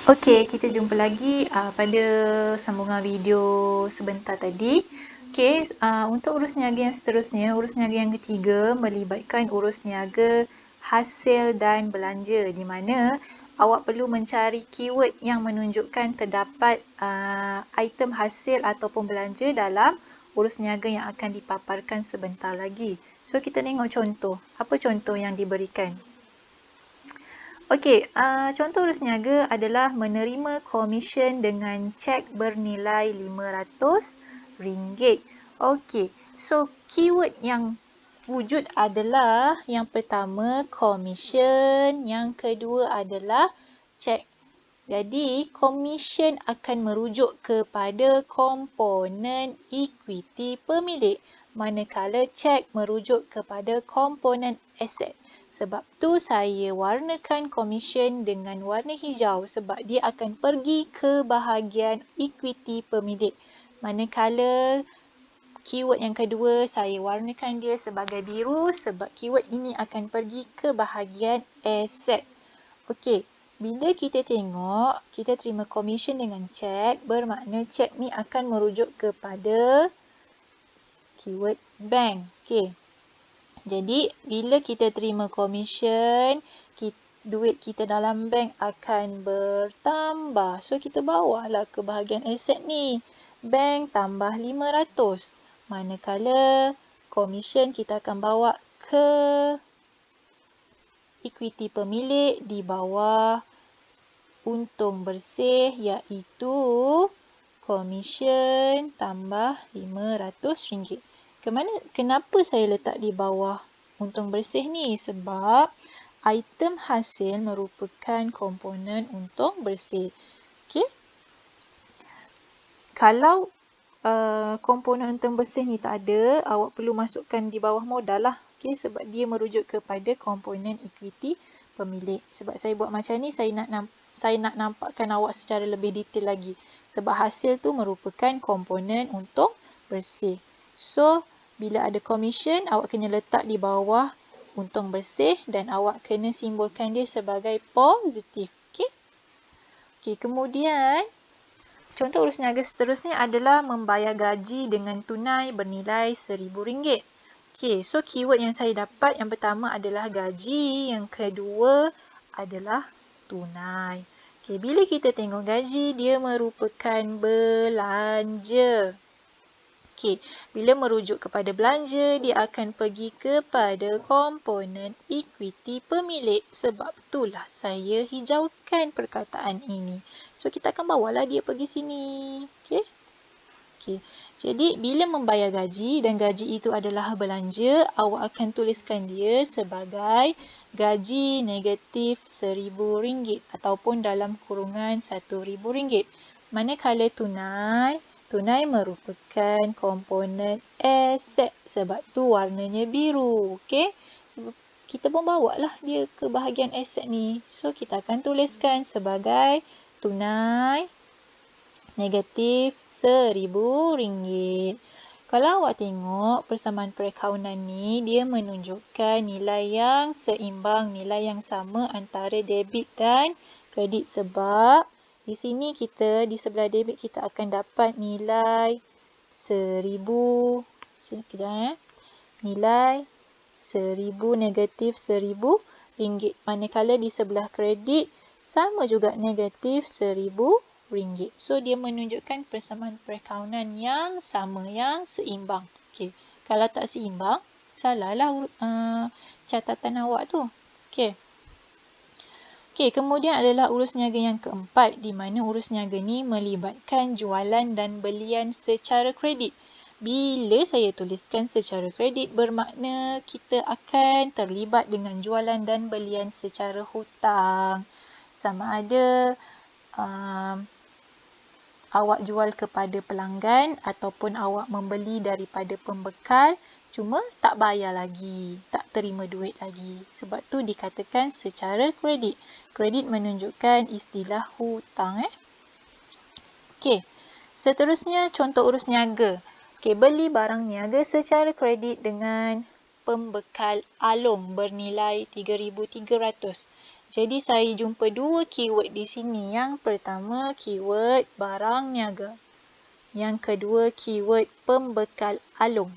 Okey, kita jumpa lagi pada sambungan video sebentar tadi. Okey, untuk urus niaga yang seterusnya, urus niaga yang ketiga melibatkan urus niaga hasil dan belanja, di mana awak perlu mencari keyword yang menunjukkan terdapat item hasil ataupun belanja dalam urus niaga yang akan dipaparkan sebentar lagi. So, kita tengok contoh. Apa contoh yang diberikan? Okey, contoh urus niaga adalah menerima komisen dengan cek bernilai RM500. Okey, so keyword yang wujud adalah yang pertama komisen, yang kedua adalah cek. Jadi, komisen akan merujuk kepada komponen equity pemilik, manakala cek merujuk kepada komponen aset. Sebab tu saya warnakan komisen dengan warna hijau sebab dia akan pergi ke bahagian equity pemilik. Manakala keyword yang kedua saya warnakan dia sebagai biru sebab keyword ini akan pergi ke bahagian aset. Okey, bila kita tengok, kita terima komisen dengan cek, bermakna cek ni akan merujuk kepada keyword bank. Okey. Jadi, bila kita terima komisen, duit kita dalam bank akan bertambah. So, kita bawalah ke bahagian aset ni. Bank tambah 500. Manakala komisen kita akan bawa ke equity pemilik di bawah untung bersih iaitu komisen tambah RM500. Kenapa saya letak di bawah untung bersih ni? Sebab item hasil merupakan komponen untung bersih. Okey. Kalau komponen untung bersih ni tak ada, awak perlu masukkan di bawah modal lah. Okey, sebab dia merujuk kepada komponen equity pemilik. Sebab saya buat macam ni, saya nak nampakkan awak secara lebih detail lagi. Sebab hasil tu merupakan komponen untung bersih. So, bila ada komisen, awak kena letak di bawah untung bersih dan awak kena simbolkan dia sebagai positif. Okey. Okey, kemudian contoh urus niaga seterusnya adalah membayar gaji dengan tunai bernilai RM1,000. Okey, so keyword yang saya dapat yang pertama adalah gaji, yang kedua adalah tunai. Okey, bila kita tengok gaji, dia merupakan belanja. Okey, bila merujuk kepada belanja, dia akan pergi kepada komponen equity pemilik. Sebab itulah saya hijaukan perkataan ini. So, kita akan bawalah dia pergi sini. Okey. Okey. Jadi, bila membayar gaji dan gaji itu adalah belanja, awak akan tuliskan dia sebagai gaji negatif RM1,000 ataupun dalam kurungan RM1,000. Manakala tunai merupakan komponen aset sebab tu warnanya biru. Okey. Kita pun bawa lah dia ke bahagian aset ni. So, kita akan tuliskan sebagai tunai negatif RM1,000. Kalau awak tengok persamaan perakaunan ni, dia menunjukkan nilai yang seimbang, nilai yang sama antara debit dan kredit. Sebab di sini kita, di sebelah debit kita akan dapat nilai RM1,000. Sini kejap Nilai RM1,000 negatif RM1,000. Manakala di sebelah kredit sama juga negatif RM1,000. So, dia menunjukkan persamaan perakaunan yang sama, yang seimbang. Okey. Kalau tak seimbang, salahlah catatan awak tu. Okey. Okey, kemudian adalah urus niaga yang keempat, di mana urus niaga ni melibatkan jualan dan belian secara kredit. Bila saya tuliskan secara kredit, bermakna kita akan terlibat dengan jualan dan belian secara hutang. Sama ada awak jual kepada pelanggan ataupun awak membeli daripada pembekal, cuma tak bayar lagi, tak terima duit lagi. Sebab tu dikatakan secara kredit. Kredit menunjukkan istilah hutang. Okey, seterusnya contoh urus niaga. Okey, beli barang niaga secara kredit dengan pembekal alung bernilai RM3,300. Jadi saya jumpa dua keyword di sini. Yang pertama keyword barang niaga. Yang kedua keyword pembekal alung.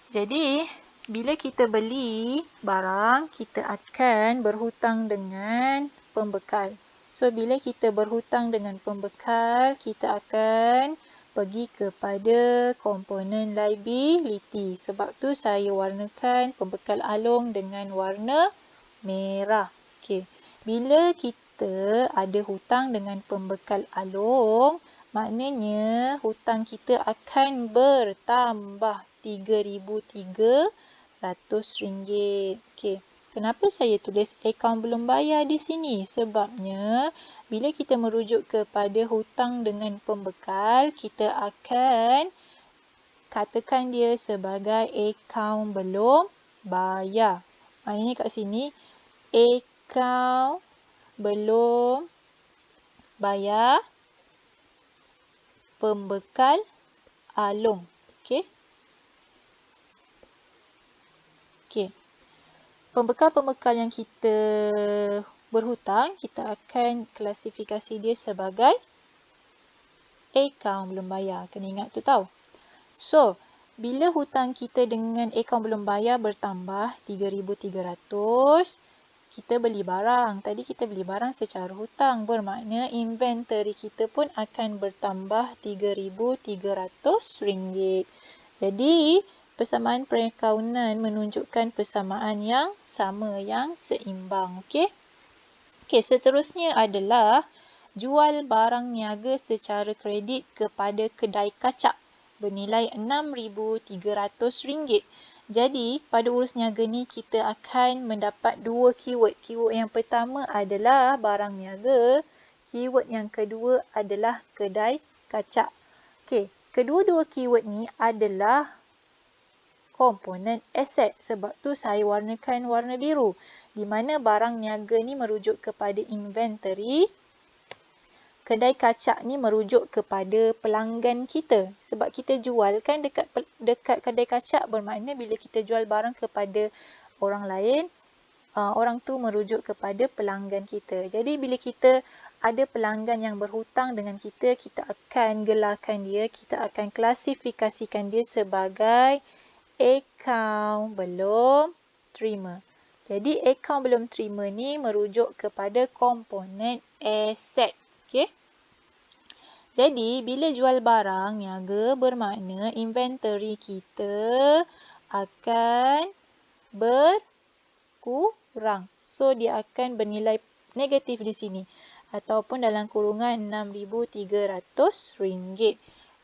Jadi bila kita beli barang, kita akan berhutang dengan pembekal. So bila kita berhutang dengan pembekal, kita akan pergi kepada komponen liability. Sebab tu saya warnakan pembekal alung dengan warna merah. Okey. Bila kita ada hutang dengan pembekal alung, maknanya hutang kita akan bertambah RM3,300. Okey. Kenapa saya tulis akaun belum bayar di sini? Sebabnya bila kita merujuk kepada hutang dengan pembekal, kita akan katakan dia sebagai akaun belum bayar. Maknanya kat sini akaun belum bayar pembekal alung. Okey. Okey. Pembekal-pembekal yang kita berhutang, kita akan klasifikasi dia sebagai akaun belum bayar. Kena ingat tu tau. So, bila hutang kita dengan akaun belum bayar bertambah RM3,300, kita beli barang. Tadi kita beli barang secara hutang. Bermakna inventory kita pun akan bertambah RM3,300. Jadi, persamaan perakaunan menunjukkan persamaan yang sama, yang seimbang. Okey? Okey, seterusnya adalah jual barang niaga secara kredit kepada kedai kacak bernilai RM6,300. Jadi, pada urus niaga ni kita akan mendapat dua keyword. Keyword yang pertama adalah barang niaga. Keyword yang kedua adalah kedai kacak. Okey, kedua-dua keyword ni adalah komponen aset. Sebab tu saya warnakan warna biru. Di mana barang niaga ni merujuk kepada inventory. Kedai kacak ni merujuk kepada pelanggan kita. Sebab kita jual kan dekat kedai kacak, bermakna bila kita jual barang kepada orang lain, orang tu merujuk kepada pelanggan kita. Jadi bila kita ada pelanggan yang berhutang dengan kita, kita akan gelarkan dia, kita akan klasifikasikan dia sebagai akaun belum terima. Jadi akaun belum terima ni merujuk kepada komponen aset. Okey. Jadi, bila jual barang niaga bermakna inventory kita akan berkurang. So, dia akan bernilai negatif di sini. Ataupun dalam kurungan RM6,300.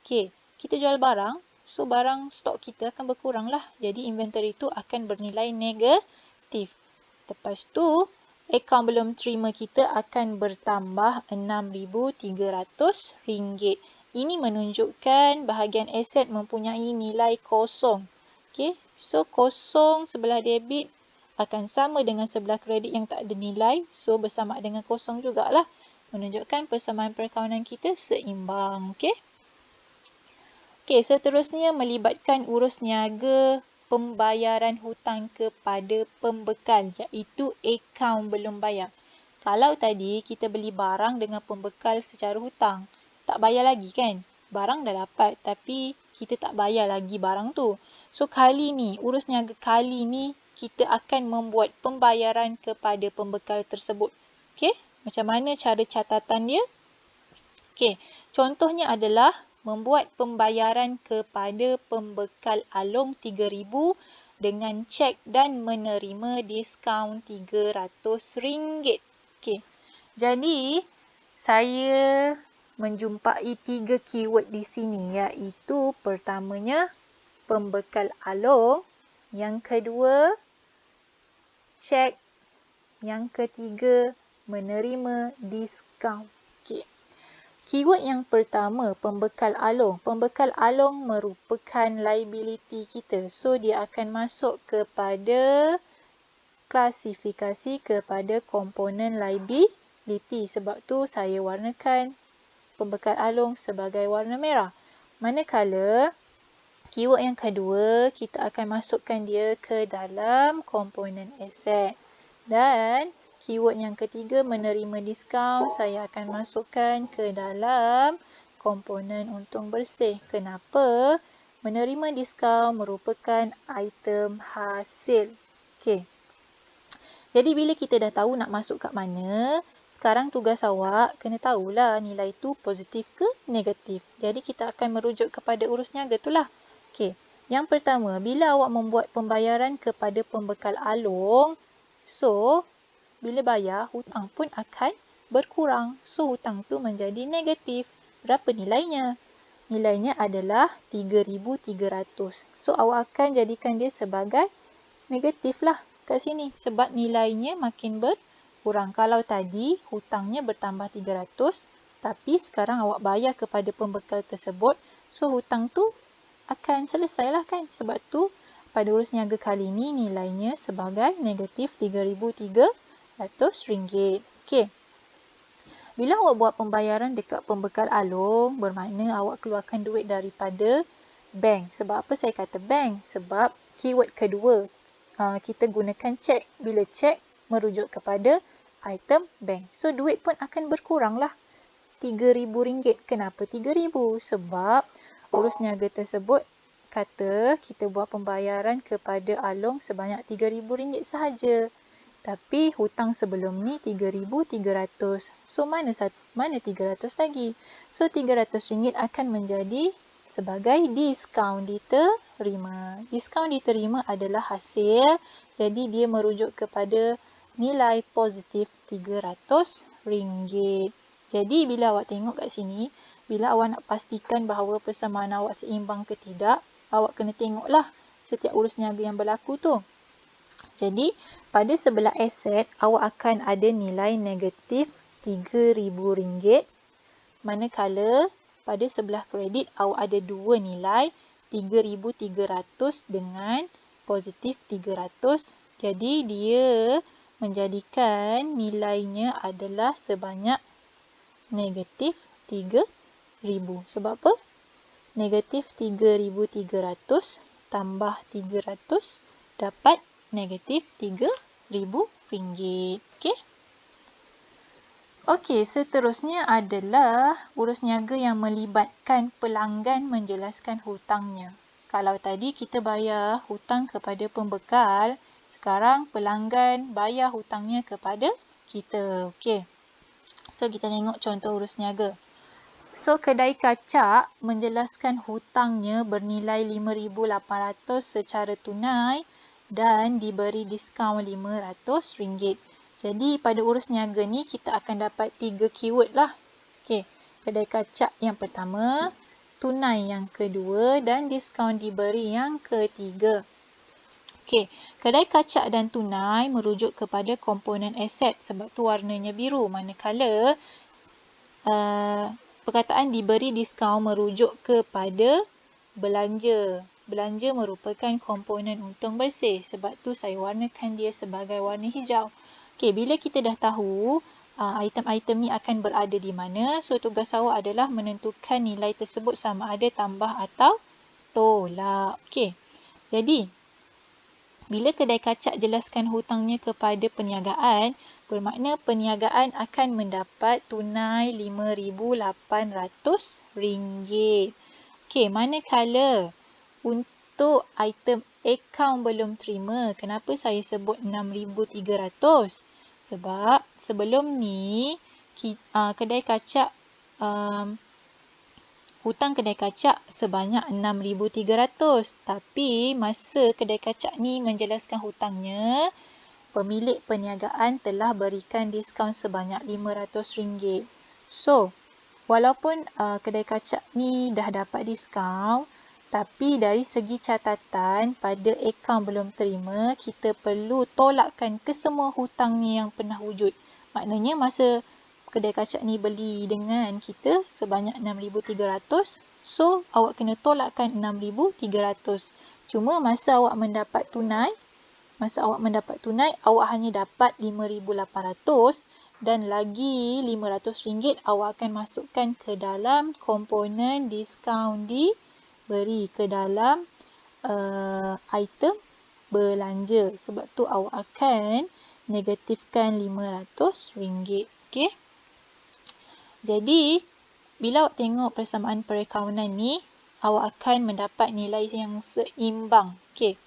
Okey, kita jual barang. So, barang stok kita akan berkurang lah. Jadi, inventory itu akan bernilai negatif. Lepas tu, akaun belum terima kita akan bertambah RM6,300. Ini menunjukkan bahagian aset mempunyai nilai kosong. Okey, so kosong sebelah debit akan sama dengan sebelah kredit yang tak ada nilai. So bersama dengan kosong jugalah. Menunjukkan persamaan perakaunan kita seimbang. Okey. Okey, seterusnya melibatkan urus niaga pembayaran hutang kepada pembekal, iaitu akaun belum bayar. Kalau tadi kita beli barang dengan pembekal secara hutang, tak bayar lagi kan? Barang dah dapat tapi kita tak bayar lagi barang tu. So kali ni, urus niaga kali ni kita akan membuat pembayaran kepada pembekal tersebut. Okey, macam mana cara catatan dia? Okey, contohnya adalah membuat pembayaran kepada pembekal alung RM3,000 dengan cek dan menerima diskaun RM300. Okey. Jadi saya menjumpai 3 keyword di sini, iaitu pertamanya pembekal alung, yang kedua cek, yang ketiga menerima diskaun. Okey. Keyword yang pertama, pembekal alung. Pembekal alung merupakan liability kita. So, dia akan masuk kepada klasifikasi kepada komponen liability. Sebab tu saya warnakan pembekal alung sebagai warna merah. Manakala, keyword yang kedua, kita akan masukkan dia ke dalam komponen aset. Dan keyword yang ketiga menerima diskaun, saya akan masukkan ke dalam komponen untung bersih. Kenapa? Menerima diskaun merupakan item hasil. Okey. Jadi bila kita dah tahu nak masuk kat mana, sekarang tugas awak kena tahulah nilai tu positif ke negatif. Jadi kita akan merujuk kepada urus niaga tu lah. Okey. Yang pertama, bila awak membuat pembayaran kepada pembekal Along, so bila bayar, hutang pun akan berkurang. So hutang tu menjadi negatif. Berapa nilainya? Nilainya adalah 3,300. So awak akan jadikan dia sebagai negatif lah kat sini. Sebab nilainya makin berkurang. Kalau tadi hutangnya bertambah 300, tapi sekarang awak bayar kepada pembekal tersebut, so hutang tu akan selesai lah kan. Sebab tu pada urus niaga kali ini nilainya sebagai negatif RM3,300. Okey. Bila awak buat pembayaran dekat pembekal Along, bermakna awak keluarkan duit daripada bank. Sebab apa saya kata bank? Sebab keyword kedua, kita gunakan cek. Bila cek, merujuk kepada item bank. So, duit pun akan berkurang lah. RM3,000. Kenapa RM3,000? Sebab urus niaga tersebut kata kita buat pembayaran kepada Along sebanyak RM3,000 sahaja. Tapi hutang sebelum ni RM3,300. So mana 300 lagi? So RM300 akan menjadi sebagai diskaun diterima. Diskaun diterima adalah hasil. Jadi dia merujuk kepada nilai positif RM300. Jadi bila awak tengok kat sini, bila awak nak pastikan bahawa persamaan awak seimbang ke tidak, awak kena tengoklah setiap urus niaga yang berlaku tu. Jadi, pada sebelah aset, awak akan ada nilai negatif RM3,000. Manakala, pada sebelah kredit, awak ada dua nilai, RM3,300 dengan positif RM300. Jadi, dia menjadikan nilainya adalah sebanyak negatif RM3,000. Sebab apa? Negatif RM3,300 tambah RM300 dapat negatif RM3,000. Okey. Okey, seterusnya adalah urus niaga yang melibatkan pelanggan menjelaskan hutangnya. Kalau tadi kita bayar hutang kepada pembekal, sekarang pelanggan bayar hutangnya kepada kita. Okey. So, kita tengok contoh urus niaga. So, kedai kacak menjelaskan hutangnya bernilai RM5,800 secara tunai dan diberi diskaun RM500. Jadi, pada urus niaga ni kita akan dapat 3 keyword lah. Okey, kedai kacak yang pertama, tunai yang kedua dan diskaun diberi yang ketiga. Okey, kedai kacak dan tunai merujuk kepada komponen aset sebab tu warnanya biru. Manakala perkataan diberi diskaun merujuk kepada belanja. Belanja merupakan komponen untung bersih. Sebab tu saya warnakan dia sebagai warna hijau. Okey, bila kita dah tahu item-item ni akan berada di mana, so tugas awak adalah menentukan nilai tersebut sama ada tambah atau tolak. Okey, jadi bila kedai kacak jelaskan hutangnya kepada perniagaan, bermakna perniagaan akan mendapat tunai RM5,800. Okey, manakala untuk item akaun belum terima, kenapa saya sebut RM6,300? Sebab sebelum ni kedai kacak hutang kedai kacak sebanyak RM6,300. Tapi masa kedai kacak ni menjelaskan hutangnya, pemilik perniagaan telah berikan diskaun sebanyak RM500. So, walaupun kedai kacak ni dah dapat diskaun, tapi dari segi catatan pada akaun belum terima, kita perlu tolakkan kesemua hutang ni yang pernah wujud. Maknanya masa kedai kacak ni beli dengan kita sebanyak RM6,300. So, awak kena tolakkan RM6,300. Cuma masa awak mendapat tunai, awak hanya dapat RM5,800 dan lagi RM500 awak akan masukkan ke dalam komponen diskaun diberi ke dalam item belanja. Sebab tu awak akan negatifkan RM500. Okey. Jadi, bila awak tengok persamaan perakaunan ni, awak akan mendapat nilai yang seimbang. Okey.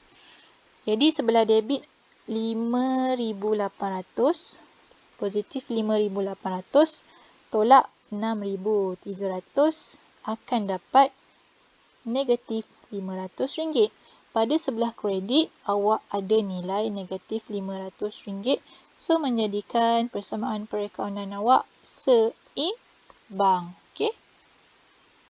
Jadi, sebelah debit RM5,800, positif RM5,800, tolak RM6,300 akan dapat negatif RM500. Pada sebelah kredit, awak ada nilai negatif RM500. So, menjadikan persamaan perakaunan awak seimbang. Okey.